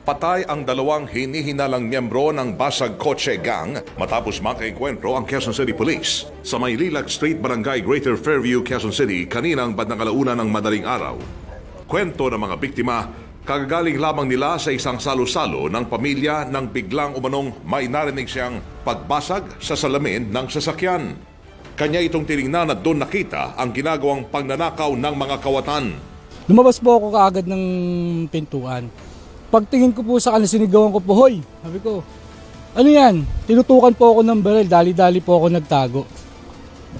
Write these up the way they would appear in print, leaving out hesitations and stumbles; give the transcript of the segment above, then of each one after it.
Patay ang dalawang hinihinalang miyembro ng Basag Kotse Gang matapos makaengkwentro ang Quezon City Police sa Maylilac Street, Barangay Greater Fairview, Quezon City kaninang bandang alauna ng madaling araw. Kwento ng mga biktima, kagagaling lamang nila sa isang salo-salo ng pamilya nang biglang umanong may narinig siyang pagbasag sa salamin ng sasakyan. Kanya itong tinignan at doon nakita ang ginagawang pagnanakaw ng mga kawatan. Lumabas po ako kaagad ng pintuan. Pagtingin ko po sa kanila, sinigawan ko po, "Hoy!" Sabi ko, "Ano yan?" Tinutukan po ako ng baril, dali-dali po ako nagtago.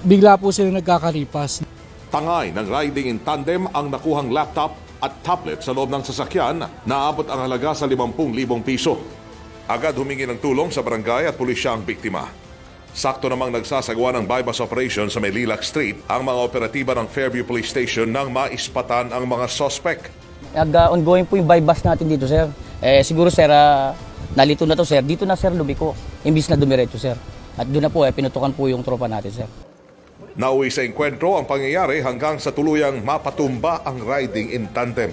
Bigla po sila nagkakaripas. Tangay ng riding in tandem ang nakuhang laptop at tablet sa loob ng sasakyan na aabot ang halaga sa 50,000 piso. Agad humingi ng tulong sa barangay at pulisya ang biktima. Sakto namang nagsasagawa ng bypass operation sa Maylilac Street ang mga operatiba ng Fairview Police Station nang maispatan ang mga suspect. Ongoing po yung bypass natin dito, sir. Siguro, sir, nalito na to, sir. Dito na, sir, lumiko. Imbis na dumiretso, sir. At doon na po, pinutukan po yung tropa natin, sir. Nauwi sa enkwentro ang pangyayari hanggang sa tuluyang mapatumba ang riding in tandem.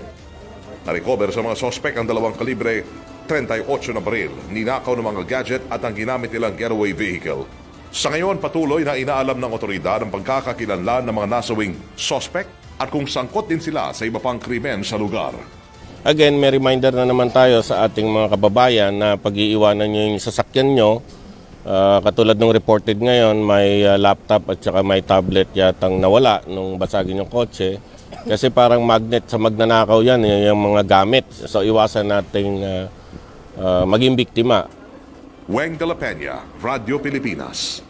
Narecover sa mga suspect ang 2 kalibre 38 na baril, ninakaw ng mga gadget at ang ginamit nilang getaway vehicle. Sa ngayon, patuloy na inaalam ng otoridad ang pagkakakilanlan ng mga nasawing suspect at kung sangkot din sila sa iba pang krimen sa lugar. Again, may reminder na naman tayo sa ating mga kababayan na pag-iiwanan nyo yung sasakyan nyo. Katulad ng reported ngayon, may laptop at saka may tablet yatang nawala nung basagin yung kotse. Kasi parang magnet sa magnanakaw yan, yung mga gamit. So iwasan nating maging biktima. Weng de la Peña, Radio Pilipinas.